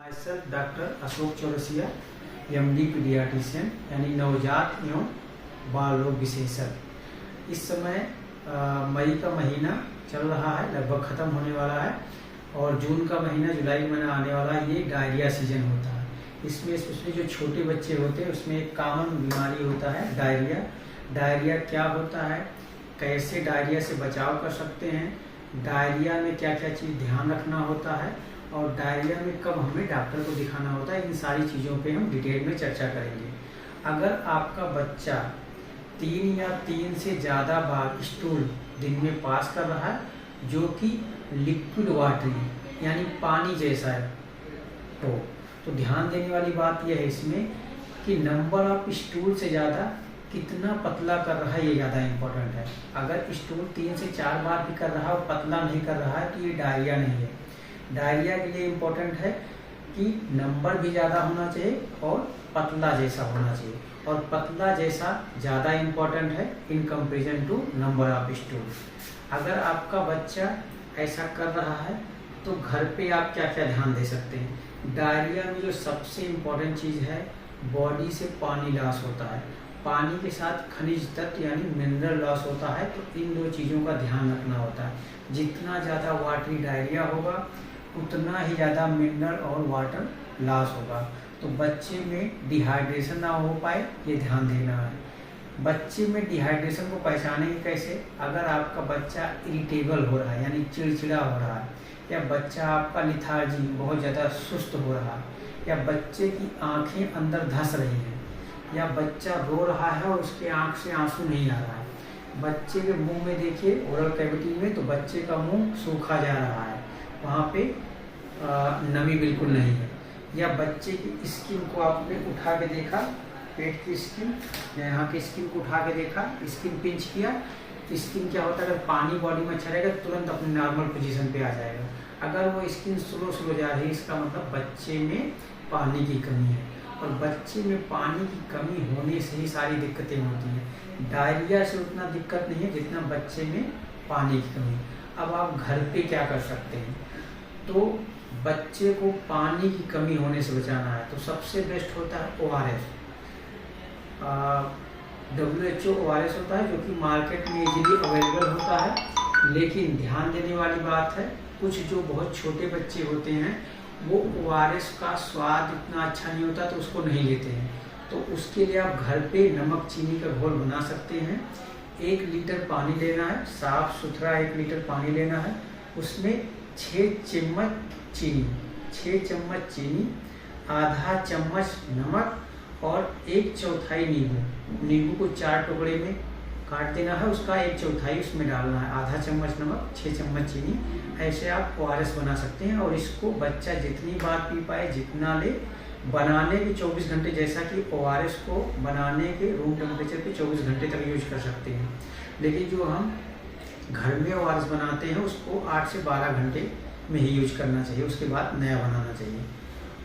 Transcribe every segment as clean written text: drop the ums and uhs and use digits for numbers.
Myself doctor Ashok Chaurasia, MD paediatrician यानी नवजात एवं बाल रोग विशेषज्ञ। इस समय मई का महीना चल रहा है, लगभग ख़त्म होने वाला है और जून का महीना, जुलाई का महीना आने वाला है। ये डायरिया सीजन होता है। इसमें स्पेशली जो छोटे बच्चे होते हैं उसमें एक कॉमन बीमारी होता है डायरिया। डायरिया क्या होता है, कैसे डायरिया से बचाव कर सकते हैं, डायरिया में क्या क्या चीज़ ध्यान रखना होता है और डायरिया में कब हमें डॉक्टर को दिखाना होता है, इन सारी चीज़ों पे हम डिटेल में चर्चा करेंगे। अगर आपका बच्चा 3 या 3 से ज़्यादा बार स्टूल दिन में पास कर रहा है जो कि लिक्विड वाटरी यानी पानी जैसा है तो ध्यान देने वाली बात यह है इसमें कि नंबर ऑफ स्टूल से ज़्यादा कितना पतला कर रहा है, ये ज़्यादा इम्पोर्टेंट है। अगर स्टूल 3 से 4 बार भी कर रहा है और पतला नहीं कर रहा है तो ये डायरिया नहीं है। डायरिया के लिए इम्पोर्टेंट है कि नंबर भी ज़्यादा होना चाहिए और पतला जैसा होना चाहिए, और पतला जैसा ज़्यादा इम्पोर्टेंट है in comparison to number of stool. अगर आपका बच्चा ऐसा कर रहा है तो घर पे आप क्या क्या ध्यान दे सकते हैं। डायरिया में जो सबसे इम्पोर्टेंट चीज़ है, बॉडी से पानी लॉस होता है, पानी के साथ खनिज तत्व यानी मिनरल लॉस होता है। तो इन दो चीज़ों का ध्यान रखना होता है। जितना ज़्यादा वाटरी डायरिया होगा उतना ही ज़्यादा मिनरल और वाटर लॉस होगा। तो बच्चे में डिहाइड्रेशन ना हो पाए, ये ध्यान देना है। बच्चे में डिहाइड्रेशन को पहचानेंगे कैसे, अगर आपका बच्चा इरिटेबल हो रहा है यानी चिड़चिड़ा हो रहा है, या बच्चा आपका लिथार्जी बहुत ज़्यादा सुस्त हो रहा है, या बच्चे की आँखें अंदर धंस रही हैं, या बच्चा रो रहा है और उसके आँख से आंसू नहीं आ रहा है। बच्चे के मुंह में देखिए ओरल कैविटी में, तो बच्चे का मुंह सूखा जा रहा है, वहाँ पे नमी बिल्कुल नहीं है। या बच्चे की स्किन को आपने उठा के देखा, पेट की स्किन या यहाँ की स्किन को उठा के देखा, स्किन पिंच किया, स्किन क्या होता है, अगर पानी बॉडी में अच्छा रहेगा तुरंत अपनी नॉर्मल पोजीशन पे आ जाएगा। अगर वो स्किन स्लो स्लो जा रही है, इसका मतलब बच्चे में पानी की कमी है, और बच्चे में पानी की कमी होने से ही सारी दिक्कतें होती हैं। डायरिया से उतना दिक्कत नहीं है जितना बच्चे में पानी की कमी। अब आप घर पे क्या कर सकते हैं, तो बच्चे को पानी की कमी होने से बचाना है तो सबसे बेस्ट होता है ORS। WHO ORS होता है जो कि मार्केट में इजीली अवेलेबल होता है। लेकिन ध्यान देने वाली बात है, कुछ जो बहुत छोटे बच्चे होते हैं वो ORS का स्वाद इतना अच्छा नहीं होता तो उसको नहीं लेते हैं। तो उसके लिए आप घर पे नमक चीनी का घोल बना सकते हैं। 1 लीटर पानी लेना है, साफ सुथरा 1 लीटर पानी लेना है, उसमें 6 चम्मच चीनी, आधा चम्मच नमक और 1/4 नींबू। नींबू को 4 टुकड़े में काट देना है, उसका 1/4 उसमें डालना है, आधा चम्मच नमक, 6 चम्मच चीनी। ऐसे आप ORS बना सकते हैं और इसको बच्चा जितनी बार पी पाए, जितना ले। बनाने के 24 घंटे, जैसा कि ORS को बनाने के रूम टेम्परेचर पे 24 घंटे तक यूज कर सकते हैं, लेकिन जो हम घर में ORS बनाते हैं उसको 8 से 12 घंटे में ही यूज करना चाहिए, उसके बाद नया बनाना चाहिए।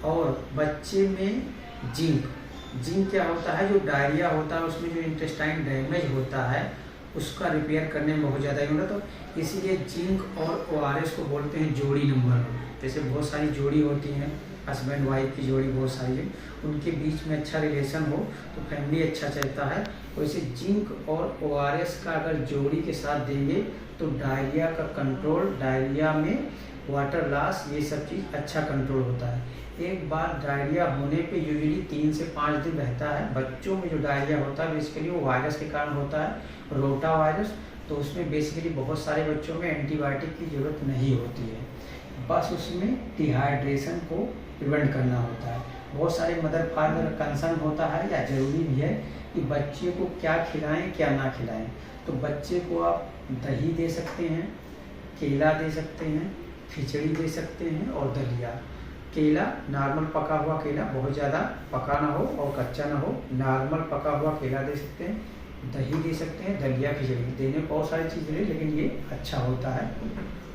और बच्चे में जिंक क्या होता है, जो डायरिया होता है उसमें जो इंटेस्टाइन डैमेज होता है उसका रिपेयर करने में बहुत ज़्यादा यूज होता है। तो इसीलिए जिंक और ORS को बोलते हैं जोड़ी नंबर। जैसे बहुत सारी जोड़ी होती हैं, हस्बैंड वाइफ की जोड़ी बहुत सारी है, उनके बीच में अच्छा रिलेशन हो तो फैमिली अच्छा चलता है। वैसे जिंक और ORS का अगर जोड़ी के साथ देंगे तो डायरिया का कंट्रोल, डायरिया में वाटर लॉस, ये सब चीज़ अच्छा कंट्रोल होता है। एक बार डायरिया होने पे यूजुअली 3 से 5 दिन रहता है। बच्चों में जो डायरिया होता है बेसिकली वो वायरस के कारण होता है, रोटा वायरस। तो उसमें बेसिकली बहुत सारे बच्चों में एंटीबायोटिक की ज़रूरत नहीं होती है, बस उसमें डिहाइड्रेशन को प्रिवेंट करना होता है। बहुत सारे मदर फादर कंसर्न होता है या ज़रूरी भी है कि बच्चे को क्या खिलाएं क्या ना खिलाएं। तो बच्चे को आप दही दे सकते हैं, केला दे सकते हैं, खिचड़ी दे सकते हैं और दलिया। केला नॉर्मल पका हुआ केला, बहुत ज़्यादा पका ना हो और कच्चा ना हो, नॉर्मल पका हुआ केला दे सकते हैं, दही दे सकते हैं, दलिया खिचड़ी देने बहुत सारी चीज़ें हैं, लेकिन ये अच्छा होता है।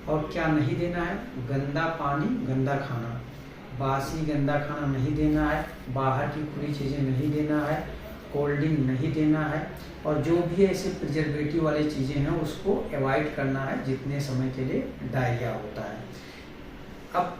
और क्या नहीं देना है, गंदा पानी, गंदा खाना, बासी गंदा खाना नहीं देना है, बाहर की खुली चीज़ें नहीं देना है, कोल्ड ड्रिंक नहीं देना है, और जो भी ऐसे प्रिजर्वेटिव वाली चीज़ें हैं उसको अवॉइड करना है जितने समय के लिए डायरिया होता है। अब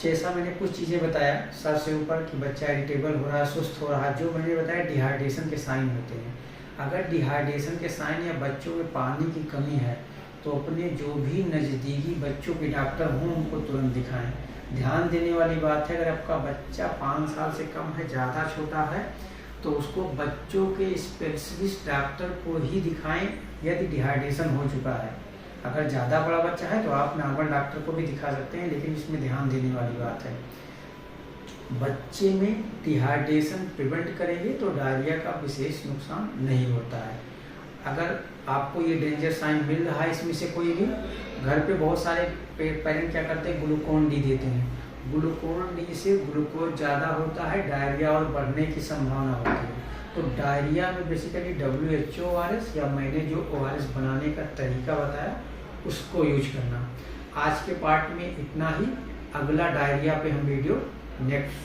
जैसा मैंने कुछ चीज़ें बताया सर से ऊपर कि बच्चा इरिटेबल हो रहा है, सुस्त हो रहा है, जो मैंने बताया डिहाइड्रेशन के साइन होते हैं। अगर डिहाइड्रेशन के साइन या बच्चों में पानी की कमी है तो अपने जो भी नज़दीकी बच्चों के डॉक्टर हों उनको तुरंत दिखाएं। ध्यान देने वाली बात है, अगर आपका बच्चा 5 साल से कम है, ज़्यादा छोटा है, तो उसको बच्चों के स्पेशलिस्ट डॉक्टर को ही दिखाएं यदि डिहाइड्रेशन हो चुका है। अगर ज़्यादा बड़ा बच्चा है तो आप नॉर्मल डॉक्टर को भी दिखा सकते हैं, लेकिन इसमें ध्यान देने वाली बात है, बच्चे में डिहाइड्रेशन प्रिवेंट करेंगे तो डायरिया का विशेष नुकसान नहीं होता है। अगर आपको ये डेंजर साइन मिल रहा है इसमें से कोई भी, घर पे बहुत सारे पेरेंट क्या करते हैं, ग्लूकोन डी देते हैं। ग्लूकोन डी से ग्लूकोज ज़्यादा होता है, डायरिया और बढ़ने की संभावना होती है। तो डायरिया में बेसिकली WHO ORS या मैंने जो ORS बनाने का तरीका बताया उसको यूज करना। आज के पार्ट में इतना ही, अगला डायरिया पे हम वीडियो नेक्स्ट